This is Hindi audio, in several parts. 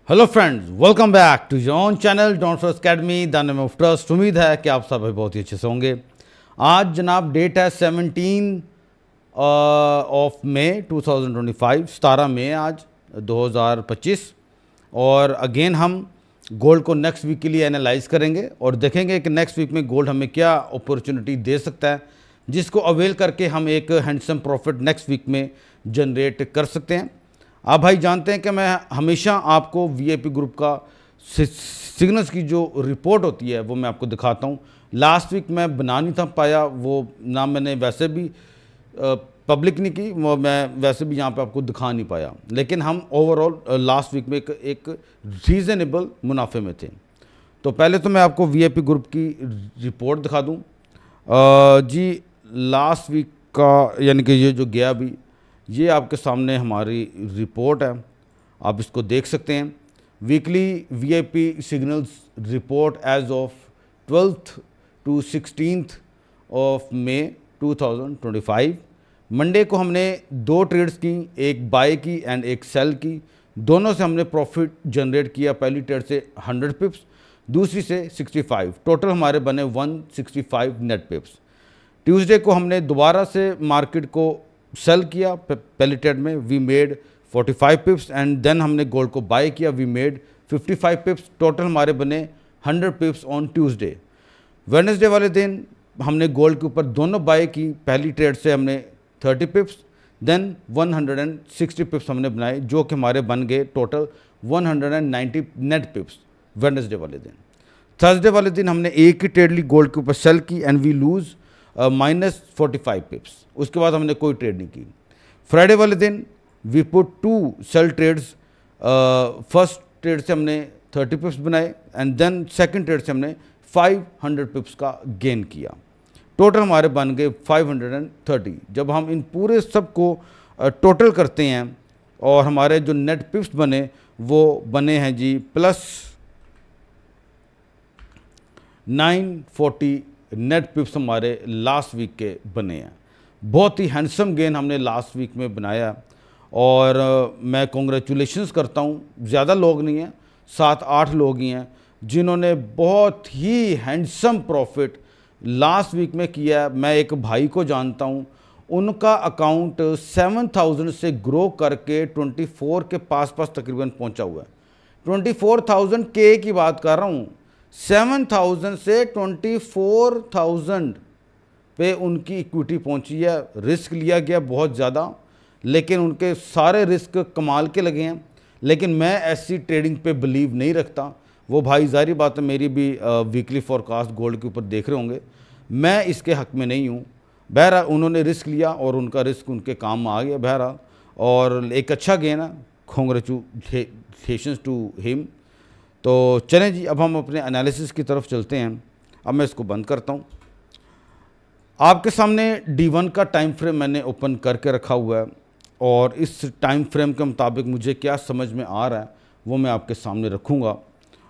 Hello friends, welcome back to your own channel Don First Academy the name of trust. उम्मीद है कि आप सब बहुत ही अच्छे से होंगे। आज जनाब डेट है 17 ऑफ मई 2025, 17 मई आज 2025। और अगेन हम गोल्ड को नेक्स्ट वीक के लिए एनालाइज करेंगे और देखेंगे कि नेक्स्ट वीक में गोल्ड हमें क्या अपॉर्चुनिटी दे सकता है, जिसको अवेल करके हम एक हैंडसम प्रॉफिट नेक्स्ट वीक में जनरेट कर सकते हैं। आप भाई जानते हैं कि मैं हमेशा आपको वीआईपी ग्रुप का सिग्नल्स की जो रिपोर्ट होती है वो मैं आपको दिखाता हूँ। लास्ट वीक मैं बना नहीं था पाया, वो ना मैंने वैसे भी पब्लिक नहीं की, वो मैं वैसे भी यहाँ पे आपको दिखा नहीं पाया, लेकिन हम ओवरऑल लास्ट वीक में एक रीज़नेबल मुनाफे में थे। तो पहले तो मैं आपको वीआईपी ग्रुप की रिपोर्ट दिखा दूँ। जी लास्ट वीक का यानी कि ये जो गया भी, ये आपके सामने हमारी रिपोर्ट है, आप इसको देख सकते हैं। Weekly VIP signals report as of 12th to 16th of May 2025। Monday को हमने दो ट्रेड्स की, एक बाय की एंड एक सेल की। दोनों से हमने प्रॉफिट जनरेट किया। पहली ट्रेड से 100 पिप्स, दूसरी से 65। टोटल हमारे बने 165 नेट पिप्स। ट्यूसडे को हमने दोबारा से मार्केट को सेल किया। पहली ट्रेड में we made 45 pips and then हमने गोल्ड को बाय किया, वी मेड 55 पिप्स। टोटल हमारे बने 100 पिप्स ऑन ट्यूसडे। वेडनेसडे वाले दिन हमने गोल्ड के ऊपर दोनों बाय की। पहली ट्रेड से हमने 30 पिप्स, देन 160 पिप्स हमने बनाए, जो कि हमारे बन गए टोटल 190 नेट पिप्स वेडनेसडे वाले दिन। थर्सडे वाले दिन हमने एक ही ट्रेड ली, गोल्ड के ऊपर सेल की एंड वी लूज़ -45 पिप्स। उसके बाद हमने कोई ट्रेड नहीं की। फ्राइडे वाले दिन we put 2 sell trades. First trade से हमने 30 पिप्स बनाए एंड देन सेकंड ट्रेड से हमने 500 पिप्स का गेन किया। टोटल हमारे बन गए 530। जब हम इन पूरे सब को टोटल करते हैं और हमारे जो नेट पिप्स बने वो बने हैं जी +940 नेट पिप्स हमारे लास्ट वीक के बने हैं। बहुत ही हैंडसम गेन हमने लास्ट वीक में बनाया और मैं कॉन्ग्रेचुलेशंस करता हूँ। ज़्यादा लोग नहीं हैं, 7-8 लोग ही हैं जिन्होंने बहुत ही हैंडसम प्रॉफिट लास्ट वीक में किया है। मैं एक भाई को जानता हूँ, उनका अकाउंट 7000 से ग्रो करके 24 के पास तकरीबन पहुँचा हुआ है। 24,000 के की बात कर रहा हूँ। 7,000 से 24,000 पे उनकी इक्विटी पहुंची है। रिस्क लिया गया बहुत ज़्यादा, लेकिन उनके सारे रिस्क कमाल के लगे हैं। लेकिन मैं ऐसी ट्रेडिंग पे बिलीव नहीं रखता। वो भाई ज़ाहिर बात है मेरी भी वीकली फॉरकास्ट गोल्ड के ऊपर देख रहे होंगे, मैं इसके हक़ में नहीं हूँ। बहरहाल उन्होंने रिस्क लिया और उनका रिस्क उनके काम आ गया बहरहाल, और एक अच्छा गेन है। Congratulations to him. तो चलें जी, अब हम अपने एनालिसिस की तरफ चलते हैं। अब मैं इसको बंद करता हूँ। आपके सामने D1 का टाइम फ्रेम मैंने ओपन करके रखा हुआ है और इस टाइम फ्रेम के मुताबिक मुझे क्या समझ में आ रहा है वो मैं आपके सामने रखूँगा।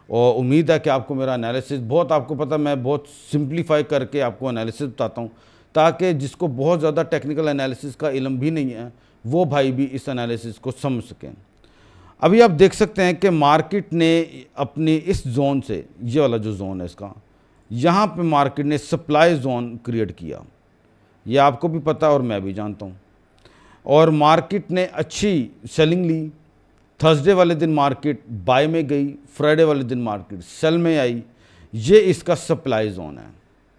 और उम्मीद है कि आपको मेरा एनालिसिस बहुत, आपको पता मैं बहुत सिंप्लीफाई करके आपको एनालिसिस बताता हूँ, ताकि जिसको बहुत ज़्यादा टेक्निकल एनालिसिस का इल्म भी नहीं है वो भाई भी इस एनालिसिस को समझ सकें। अभी आप देख सकते हैं कि मार्केट ने अपनी इस जोन से, ये वाला जो जोन है इसका, यहाँ पे मार्केट ने सप्लाई जोन क्रिएट किया। ये आपको भी पता है और मैं भी जानता हूँ। और मार्केट ने अच्छी सेलिंग ली। थर्सडे वाले दिन मार्केट बाय में गई, फ्राइडे वाले दिन मार्केट सेल में आई। ये इसका सप्लाई जोन है।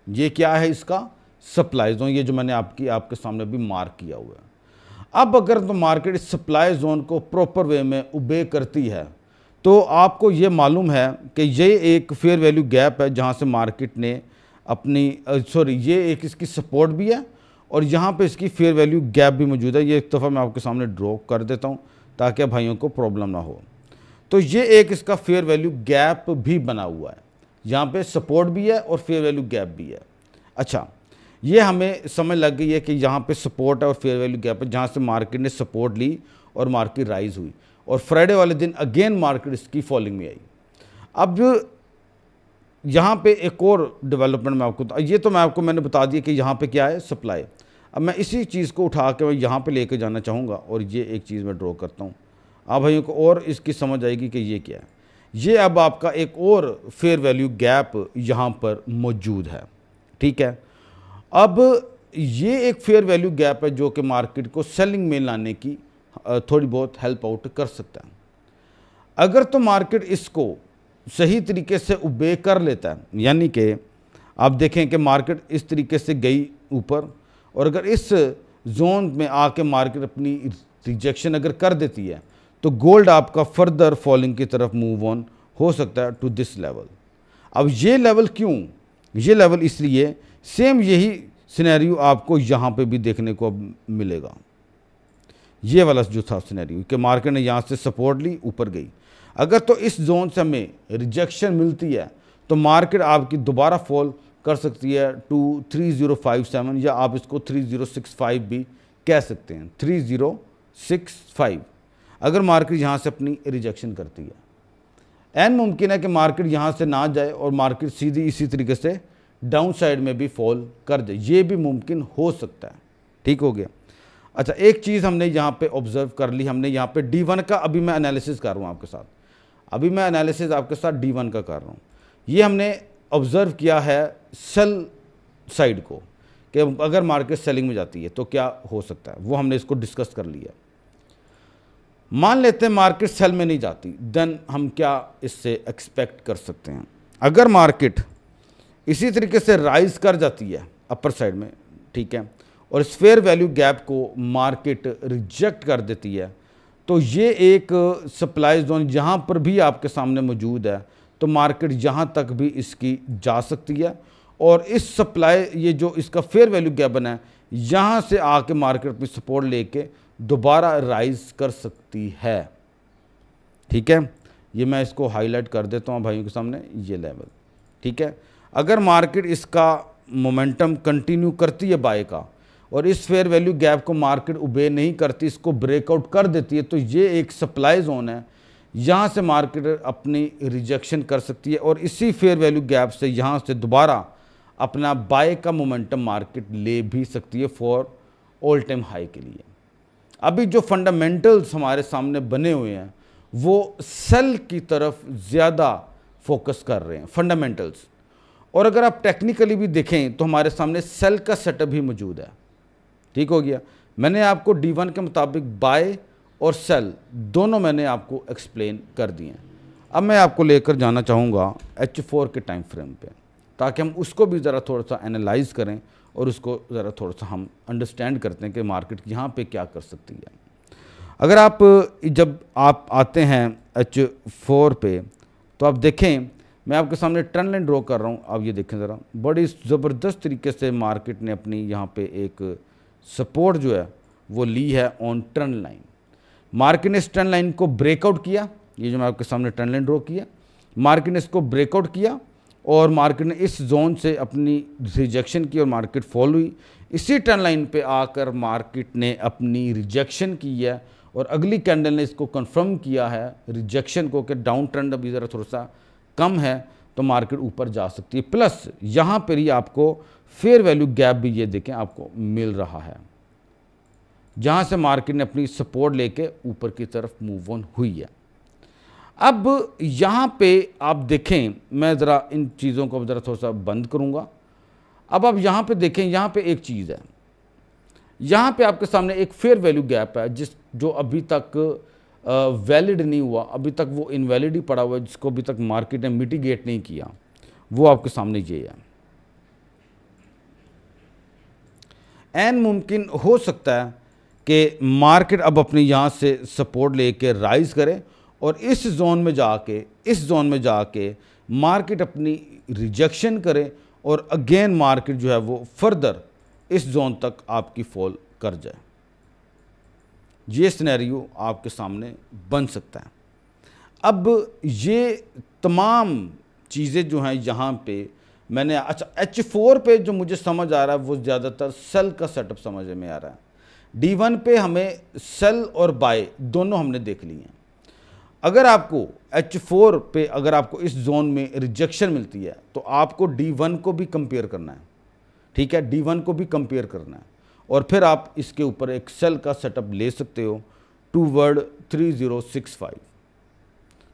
ये क्या है इसका सप्लाई जोन, ये जो मैंने आपके सामने भी मार्क किया हुआ है। अब अगर तो मार्केट इस सप्लाई जोन को प्रॉपर वे में ओबे करती है तो आपको ये मालूम है कि ये एक फेयर वैल्यू गैप है जहाँ से मार्केट ने अपनी ये एक इसकी सपोर्ट भी है और यहाँ पे इसकी फेयर वैल्यू गैप भी मौजूद है। ये एक दफ़ा मैं आपके सामने ड्रॉ कर देता हूँ ताकि भाइयों को प्रॉब्लम ना हो। तो ये एक इसका फेयर वैल्यू गैप भी बना हुआ है, यहाँ पे सपोर्ट भी है और फेयर वैल्यू गैप भी है। अच्छा, ये हमें समझ लग गई है कि यहाँ पे सपोर्ट है और फेयर वैल्यू गैप है, जहाँ से मार्केट ने सपोर्ट ली और मार्केट राइज हुई। और फ्राइडे वाले दिन अगेन मार्केट इसकी फॉलिंग में आई। अब यहाँ पे एक और डेवलपमेंट मैं आपको, ये तो मैंने बता दिया कि यहाँ पे क्या है सप्लाई। अब मैं इसी चीज़ को उठा के मैं यहाँ पे लेके जाना चाहूँगा और ये एक चीज़ मैं ड्रॉ करता हूँ। आप भाइयों को और इसकी समझ आएगी कि ये क्या है। ये अब आपका एक और फेयर वैल्यू गैप यहाँ पर मौजूद है, ठीक है। अब ये एक फेयर वैल्यू गैप है जो कि मार्केट को सेलिंग में लाने की थोड़ी बहुत हेल्प आउट कर सकता है। अगर तो मार्केट इसको सही तरीके से उबे कर लेता है, यानी कि आप देखें कि मार्केट इस तरीके से गई ऊपर, और अगर इस जोन में आके मार्केट अपनी रिजेक्शन अगर कर देती है तो गोल्ड आपका फर्दर फॉलिंग की तरफ मूव ऑन हो सकता है टू दिस लेवल। अब ये लेवल क्यों? ये लेवल इसलिए, सेम यही सिनेरियो आपको यहाँ पे भी देखने को अब मिलेगा। ये वाला जो था सिनेरियो कि मार्केट ने यहाँ से सपोर्ट ली, ऊपर गई, अगर तो इस जोन से हमें रिजेक्शन मिलती है तो मार्केट आपकी दोबारा फॉल कर सकती है टू 3057, या आप इसको 3065 भी कह सकते हैं, 3065। अगर मार्केट यहाँ से अपनी रिजेक्शन करती है, एन मुमकिन है कि मार्केट यहाँ से ना जाए और मार्केट सीधी इसी तरीके से डाउन साइड में भी फॉल कर जाए, ये भी मुमकिन हो सकता है। ठीक हो गया। अच्छा, एक चीज़ हमने यहाँ पे ऑब्जर्व कर ली, हमने यहाँ पे D1 का अभी मैं एनालिसिस कर रहा हूँ आपके साथ, अभी मैं एनालिसिस आपके साथ D1 का कर रहा हूँ। ये हमने ऑब्जर्व किया है सेल साइड को कि अगर मार्केट सेलिंग में जाती है तो क्या हो सकता है, वो हमने इसको डिस्कस कर लिया। मान लेते हैं मार्केट सेल में नहीं जाती, देन हम क्या इससे एक्सपेक्ट कर सकते हैं? अगर मार्केट इसी तरीके से राइज कर जाती है अपर साइड में, ठीक है, और इस फेयर वैल्यू गैप को मार्केट रिजेक्ट कर देती है, तो ये एक सप्लाई जोन यहाँ पर भी आपके सामने मौजूद है, तो मार्केट यहाँ तक भी इसकी जा सकती है, और इस सप्लाई ये जो इसका फेयर वैल्यू गैप बना है, यहाँ से आके मार्केट अपनी सपोर्ट लेके दोबारा राइज कर सकती है। ठीक है, ये मैं इसको हाईलाइट कर देता हूँ भाइयों के सामने, ये लेवल। ठीक है, अगर मार्केट इसका मोमेंटम कंटिन्यू करती है बाय का, और इस फेयर वैल्यू गैप को मार्केट उबे नहीं करती, इसको ब्रेकआउट कर देती है, तो ये एक सप्लाई जोन है, यहाँ से मार्केट अपनी रिजेक्शन कर सकती है, और इसी फेयर वैल्यू गैप से यहाँ से दोबारा अपना बाय का मोमेंटम मार्केट ले भी सकती है फॉर ऑल टाइम हाई के लिए। अभी जो फंडामेंटल्स हमारे सामने बने हुए हैं वो सेल की तरफ ज़्यादा फोकस कर रहे हैं, फंडामेंटल्स। और अगर आप टेक्निकली भी देखें तो हमारे सामने सेल का सेटअप भी मौजूद है। ठीक हो गया, मैंने आपको D1 के मुताबिक बाय और सेल दोनों मैंने आपको एक्सप्लेन कर दिए हैं। अब मैं आपको लेकर जाना चाहूँगा H4 के टाइम फ्रेम पे, ताकि हम उसको भी ज़रा थोड़ा सा एनालाइज करें और उसको ज़रा थोड़ा सा हम अंडरस्टैंड करते हैं कि मार्केट यहाँ पे क्या कर सकती है। अगर आप जब आप आते हैं H4 पे, तो आप देखें, मैं आपके सामने ट्रेंड लाइन ड्रॉ कर रहा हूँ, आप ये देखें ज़रा, बड़ी ज़बरदस्त तरीके से मार्केट ने अपनी यहाँ पे एक सपोर्ट जो है वो ली है ऑन ट्रेंड लाइन। मार्केट ने इस ट्रेंड लाइन को ब्रेकआउट किया, ये जो मैं आपके सामने ट्रेंड लाइन ड्रॉ किया, मार्केट ने इसको ब्रेकआउट किया और मार्केट ने इस जोन से अपनी रिजेक्शन की और मार्केट फॉल हुई। इसी ट्रेंड लाइन पे आकर मार्केट ने अपनी रिजेक्शन की है, और अगली कैंडल ने इसको कंफर्म किया है रिजेक्शन को कि डाउन ट्रेंड अभी ज़रा थोड़ा सा कम है, तो मार्केट ऊपर जा सकती है। प्लस यहाँ पर ही आपको फेयर वैल्यू गैप भी ये देखें आपको मिल रहा है, जहाँ से मार्केट ने अपनी सपोर्ट लेके ऊपर की तरफ मूव ऑन हुई है। अब यहाँ पे आप देखें, मैं ज़रा इन चीज़ों को ज़रा थोड़ा सा बंद करूँगा। अब आप यहाँ पे देखें, यहाँ पे एक चीज़ है, यहाँ पे आपके सामने एक फेयर वैल्यू गैप है जो अभी तक वैलिड नहीं हुआ, अभी तक वो इनवैलिड ही पड़ा हुआ है, जिसको अभी तक मार्केट ने मिटिगेट नहीं किया। वो आपके सामने ये है। एन मुमकिन हो सकता है कि मार्केट अब अपनी यहाँ से सपोर्ट लेके राइज करे और इस जोन में जाके मार्केट अपनी रिजेक्शन करे, और अगेन मार्केट जो है वो फर्दर इस जोन तक आपकी फॉल कर जाए। ये सिनेरियो आपके सामने बन सकता है। अब ये तमाम चीज़ें जो हैं यहाँ पे मैंने, अच्छा, H4 पे जो मुझे समझ आ रहा है वो ज़्यादातर सेल का सेटअप समझ में आ रहा है। D1 पे हमें सेल और बाय दोनों हमने देख लिए हैं। अगर आपको H4 पे अगर आपको इस जोन में रिजेक्शन मिलती है तो आपको D1 को भी कंपेयर करना है। ठीक है, D1 को भी कंपेयर करना है, और फिर आप इसके ऊपर एक सेल का सेटअप ले सकते हो टू वर्ड 3065।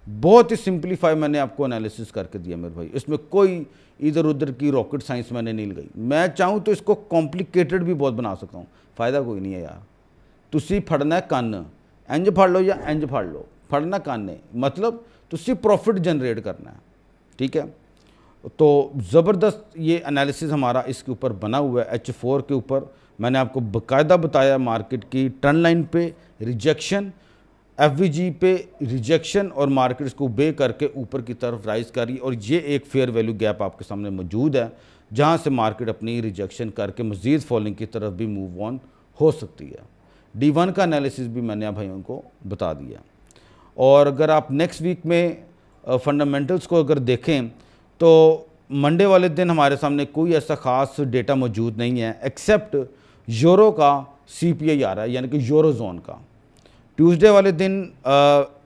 बहुत ही सिंप्लीफाई मैंने आपको एनालिसिस करके दिया मेरे भाई, इसमें कोई इधर उधर की रॉकेट साइंस मैंने नहीं लगाई। मैं चाहूँ तो इसको कॉम्प्लिकेटेड भी बहुत बना सकता हूँ, फ़ायदा कोई नहीं है यार। तुसी फड़ना है कन्न, इंज फड़ लो या इंज फड़ लो, फड़ना कन्न है, मतलब तुसी प्रॉफिट जनरेट करना है, ठीक है। तो ज़बरदस्त ये एनालिसिस हमारा इसके ऊपर बना हुआ है। H4 के ऊपर मैंने आपको बाकायदा बताया मार्केट की ट्रेंड लाइन पे रिजेक्शन, FVG पे रिजेक्शन और मार्केट इसको बे करके ऊपर की तरफ राइज करी, और ये एक फेयर वैल्यू गैप आपके सामने मौजूद है जहां से मार्केट अपनी रिजेक्शन करके मज़ीद फॉलिंग की तरफ भी मूव ऑन हो सकती है। D1 का एनालिसिस भी मैंने आप भाइयों को बता दिया। और अगर आप नेक्स्ट वीक में फंडामेंटल्स को अगर देखें तो मंडे वाले दिन हमारे सामने कोई ऐसा ख़ास डेटा मौजूद नहीं है एक्सेप्ट यूरो का CPI आ रहा है, यानी कि यूरो जोन का। ट्यूसडे वाले दिन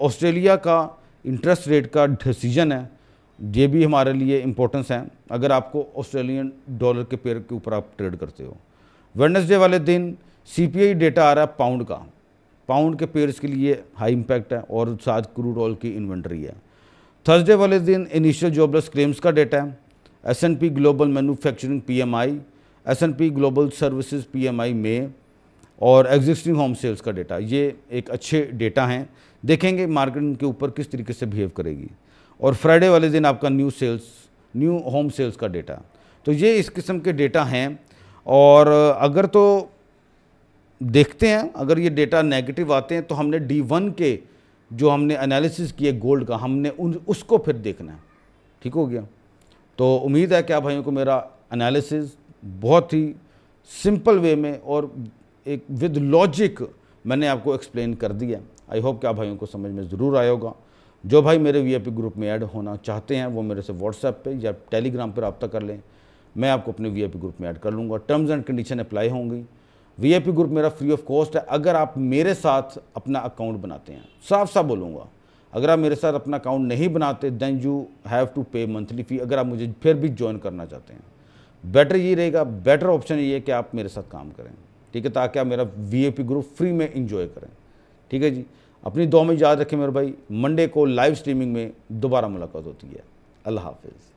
ऑस्ट्रेलिया का इंटरेस्ट रेट का डिसीजन है, ये भी हमारे लिए इम्पोर्टेंस है अगर आपको ऑस्ट्रेलियन डॉलर के पेयर के ऊपर आप ट्रेड करते हो। वेडनेसडे वाले दिन CPI डेटा आ रहा है पाउंड का, पाउंड के पेयर्स के लिए हाई इम्पैक्ट है और साथ क्रूड ऑयल की इन्वेंट्री है। थर्सडे वाले दिन इनिशियल जॉबलेस क्लेम्स का डेटा है, S&P global manufacturing PMI, S&P global services PMI में, और एग्जिस्टिंग होम सेल्स का डेटा। ये एक अच्छे डेटा हैं, देखेंगे मार्केट के ऊपर किस तरीके से बिहेव करेगी। और फ्राइडे वाले दिन आपका न्यू होम सेल्स का डेटा। तो ये इस किस्म के डेटा हैं, और अगर तो देखते हैं अगर ये डेटा नेगेटिव आते हैं तो हमने D1 के जो हमने एनालिसिस किए गोल्ड का, हमने उसको फिर देखना है, ठीक हो गया। तो उम्मीद है कि आप भाइयों को मेरा एनालिसिस बहुत ही सिंपल वे में और एक विद लॉजिक मैंने आपको एक्सप्लेन कर दिया। आई होप कि आप भाइयों को समझ में ज़रूर आया होगा। जो भाई मेरे VIP ग्रुप में ऐड होना चाहते हैं वो मेरे से व्हाट्सएप पे या टेलीग्राम पर रब्ता कर लें, मैं आपको अपने VIP ग्रुप में ऐड कर लूँगा। टर्म्स एंड कंडीशन अप्लाई होंगी। VIP ग्रुप मेरा फ्री ऑफ कॉस्ट है। अगर आप मेरे साथ अपना अकाउंट बनाते हैं, साफ साफ बोलूँगा, अगर आप मेरे साथ अपना अकाउंट नहीं बनाते देन यू हैव टू पे मंथली फ़ी। अगर आप मुझे फिर भी ज्वाइन करना चाहते हैं, बेटर ये रहेगा, बेटर ऑप्शन ये है कि आप मेरे साथ काम करें, ठीक है, ताकि आप मेरा VIP ग्रुप फ्री में इंजॉय करें, ठीक है जी। अपनी दुआ में याद रखें मेरे भाई, मंडे को लाइव स्ट्रीमिंग में दोबारा मुलाकात होती है। अल्लाह हाफिज़।